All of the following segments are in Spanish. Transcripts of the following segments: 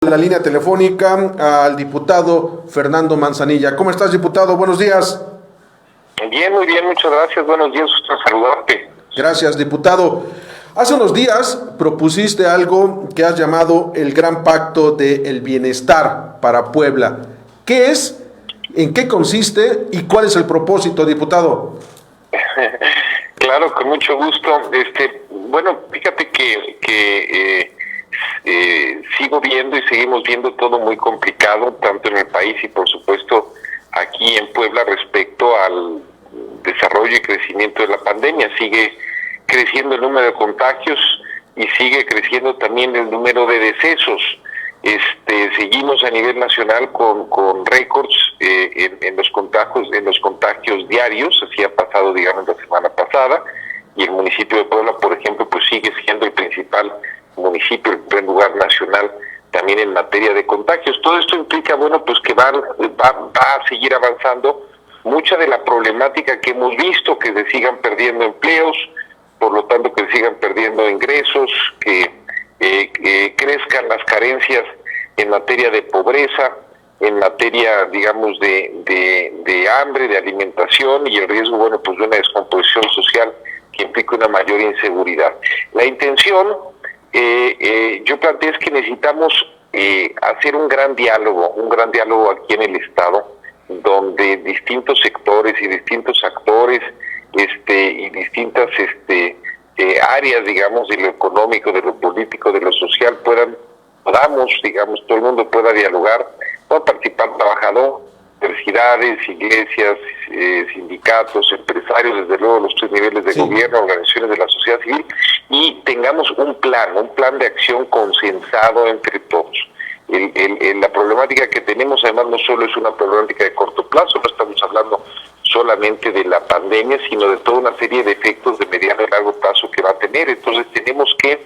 En la línea telefónica al diputado Fernando Manzanilla. ¿Cómo estás, diputado? Buenos días. Bien, muy bien, muchas gracias. Buenos días, gusto saludarte. Gracias, diputado. Hace unos días propusiste algo que has llamado el Gran Pacto del Bienestar para Puebla. ¿Qué es? ¿En qué consiste? ¿Y cuál es el propósito, diputado? Claro, con mucho gusto. Bueno, fíjate que sigo viendo y seguimos viendo todo muy complicado, tanto en el país y por supuesto aquí en Puebla, respecto al desarrollo y crecimiento de la pandemia. Sigue creciendo el número de contagios y sigue creciendo también el número de decesos. Seguimos a nivel nacional con récords en los contagios diarios. Así ha pasado, digamos, la semana pasada, y el municipio de Puebla, por ejemplo, pues sigue siendo el principal municipio, el primer lugar nacional también en materia de contagios. Todo esto implica, bueno, pues que va a seguir avanzando mucha de la problemática que hemos visto, que se sigan perdiendo empleos, por lo tanto que se sigan perdiendo ingresos, que crezcan las carencias en materia de pobreza, en materia, digamos, de hambre, de alimentación, y el riesgo, bueno, pues de una descomposición social que implica una mayor inseguridad. La intención, yo planteé, es que necesitamos hacer un gran diálogo aquí en el Estado, donde distintos sectores y distintos actores y distintas áreas, digamos, de lo económico, de lo político, de lo social, podamos, digamos, todo el mundo pueda dialogar, pueda participar trabajador, universidades, iglesias, sindicatos, empresarios, desde luego los tres niveles de gobierno, organizaciones de la sociedad civil, y tengamos un plan de acción consensado entre todos. La problemática que tenemos, además, no solo es una problemática de corto plazo, no estamos hablando solamente de la pandemia, sino de toda una serie de efectos de mediano y largo plazo que va a tener. Entonces tenemos que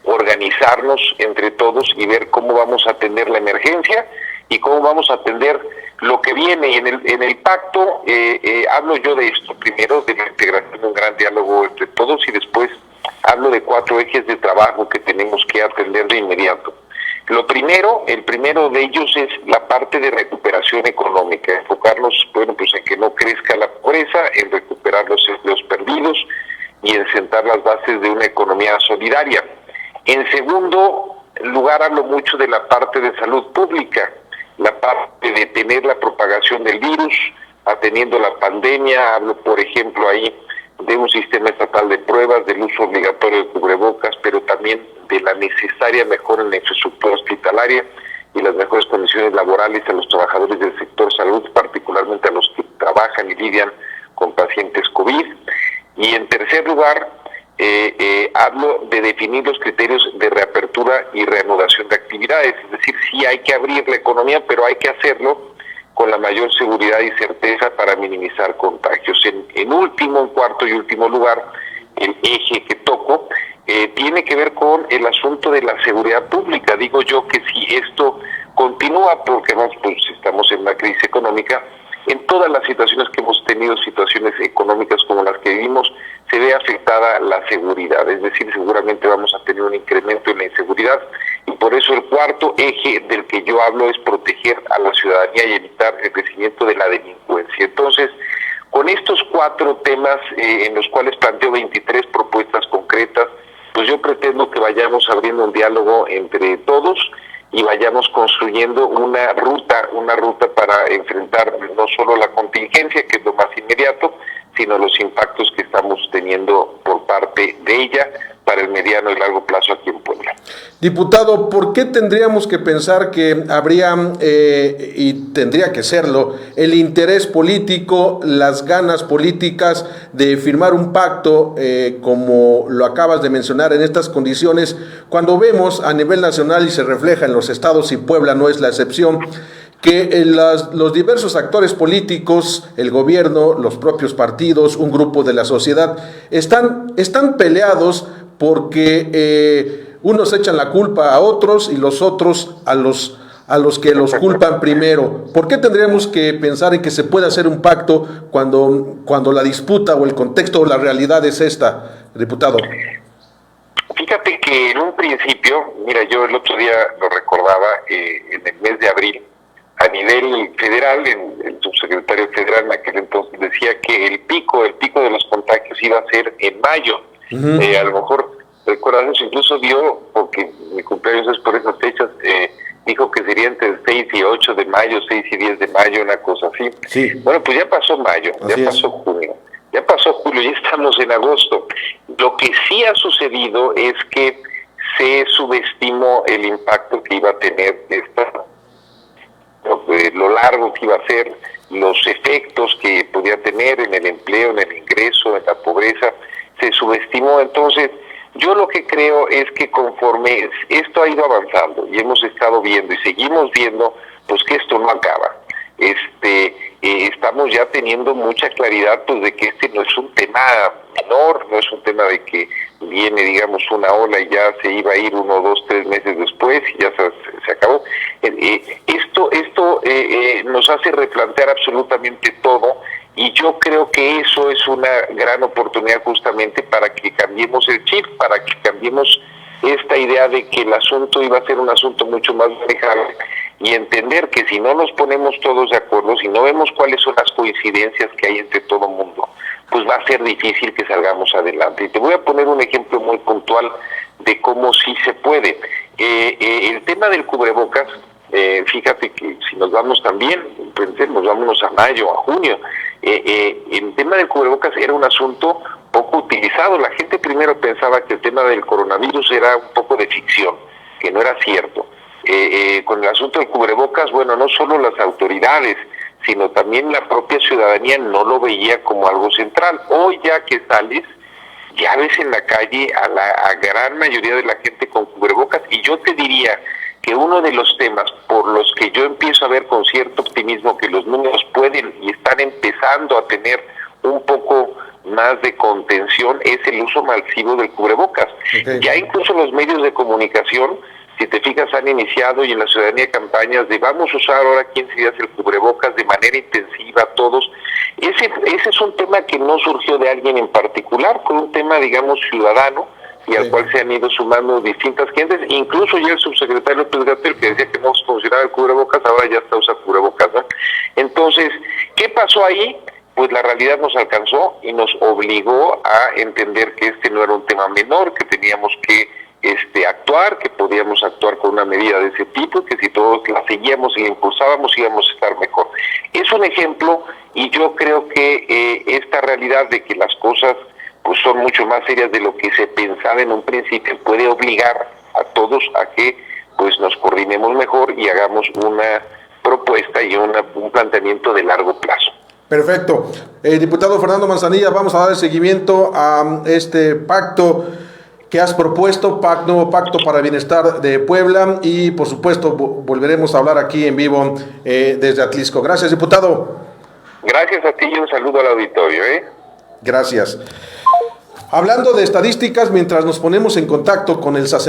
organizarnos entre todos y ver cómo vamos a atender la emergencia y cómo vamos a atender lo que viene. Y en el pacto hablo yo de esto, primero de la integración de un gran diálogo entre todos, y después hablo de 4 ejes de trabajo que tenemos que atender de inmediato. El primero de ellos es la parte de recuperación económica, enfocarnos, bueno, pues en que no crezca la pobreza, en recuperar los empleos perdidos y en sentar las bases de una economía solidaria. En segundo lugar, hablo mucho de la parte de salud pública, la parte de detener la propagación del virus, atendiendo la pandemia. Hablo, por ejemplo, ahí de un sistema estatal de pruebas, del uso obligatorio de cubrebocas, pero también de la necesaria mejora en la infraestructura hospitalaria y las mejores condiciones laborales a los trabajadores del sector salud, particularmente a los que trabajan y lidian con pacientes COVID. Y en tercer lugar, hablo de definir los criterios de reapertura y reanudación de actividades. Es decir, sí hay que abrir la economía, pero hay que hacerlo con la mayor seguridad y certeza para minimizar contagios. En cuarto y último lugar, el eje que toco tiene que ver con el asunto de la seguridad pública. Digo yo que si esto continúa, porque pues estamos en una crisis económica, en todas las situaciones que hemos tenido, situaciones económicas como las que vivimos, se ve afectada la seguridad. Es decir, seguramente vamos a tener un incremento en la inseguridad, y por eso el cuarto eje del que yo hablo es proteger a la ciudadanía y evitar el crecimiento de la delincuencia. Entonces, con estos 4 temas en los cuales planteo 23 propuestas concretas, pues yo pretendo que vayamos abriendo un diálogo entre todos y vayamos construyendo una ruta para enfrentar no solo la contingencia, que es lo más inmediato, sino los impactos que estamos teniendo por parte de ella para el mediano y largo plazo aquí en Puebla. Diputado, ¿por qué tendríamos que pensar que habría, y tendría que serlo, el interés político, las ganas políticas de firmar un pacto, como lo acabas de mencionar, en estas condiciones, cuando vemos a nivel nacional, y se refleja en los estados, y Puebla no es la excepción, que los diversos actores políticos, el gobierno, los propios partidos, un grupo de la sociedad, están peleados porque unos echan la culpa a otros y los otros a los que los culpan primero? ¿Por qué tendríamos que pensar en que se puede hacer un pacto cuando la disputa o el contexto o la realidad es esta, diputado? Fíjate que en un principio, mira, yo el otro día lo recordaba, en el mes de abril, a nivel federal, el subsecretario federal en aquel entonces decía que el pico de los contagios iba a ser en mayo. Uh-huh. A lo mejor recordarnos, incluso dio, porque mi cumpleaños es por esas fechas, dijo que sería entre el 6 y 8 de mayo, 6 y 10 de mayo, una cosa así. Sí. Bueno, pues ya pasó mayo, Así ya pasó junio, ya pasó julio, ya estamos en agosto. Lo que sí ha sucedido es que se subestimó el impacto que iba a tener lo largo que iba a ser, los efectos que podía tener en el empleo, en el ingreso, en la pobreza, se subestimó. Entonces, yo lo que creo es que conforme esto ha ido avanzando y hemos estado viendo y seguimos viendo, pues que esto no acaba. Estamos ya teniendo mucha claridad, pues, de que este no es un tema menor, no es un tema de que viene, digamos, una ola y ya se iba a ir 1, 2, 3 meses después y ya se acabó. Esto nos hace replantear absolutamente todo, y yo creo que eso es una gran oportunidad justamente para que cambiemos el chip, para que cambiemos esta idea de que el asunto iba a ser un asunto mucho más manejable, y entender que si no nos ponemos todos de acuerdo, si no vemos cuáles son las coincidencias que hay entre todo el mundo, pues va a ser difícil que salgamos adelante. Y te voy a poner un ejemplo muy puntual de cómo sí se puede. El tema del cubrebocas, fíjate que si nos vamos también, pensemos, vámonos a mayo, a junio, el tema del cubrebocas era un asunto poco utilizado. La gente primero pensaba que el tema del coronavirus era un poco de ficción, que no era cierto. Con el asunto del cubrebocas, bueno, no solo las autoridades, sino también la propia ciudadanía no lo veía como algo central. Hoy ya que sales, ya ves en la calle a gran mayoría de la gente con cubrebocas, y yo te diría que uno de los temas por los que yo empiezo a ver con cierto optimismo que los números pueden y están empezando a tener un poco más de contención es el uso masivo del cubrebocas. Okay. Ya incluso los medios de comunicación, si te fijas, han iniciado, y en la ciudadanía, campañas de vamos a usar ahora 15 días el cubrebocas de manera intensiva todos. Ese es un tema que no surgió de alguien en particular, con un tema, digamos, ciudadano, y al cual se han ido sumando distintas gentes, incluso ya el subsecretario López-Gatell, que decía que no funcionaba el cubrebocas, ahora ya está usando cubrebocas, ¿no? Entonces, ¿qué pasó ahí? Pues la realidad nos alcanzó y nos obligó a entender que este no era un tema menor, que teníamos que actuar, que podíamos actuar con una medida de ese tipo, que si todos la seguíamos y la impulsábamos íbamos a estar mejor. Es un ejemplo, y yo creo que esta realidad de que las cosas pues son mucho más serias de lo que se pensaba en un principio puede obligar a todos a que pues nos coordinemos mejor y hagamos una propuesta y un planteamiento de largo plazo. Perfecto. Diputado Fernando Manzanilla, vamos a dar seguimiento a este pacto que has propuesto, nuevo pacto para el bienestar de Puebla, y por supuesto volveremos a hablar aquí en vivo desde Atlisco. Gracias, diputado. Gracias a ti y un saludo al auditorio. Gracias. Hablando de estadísticas, mientras nos ponemos en contacto con el sacerdote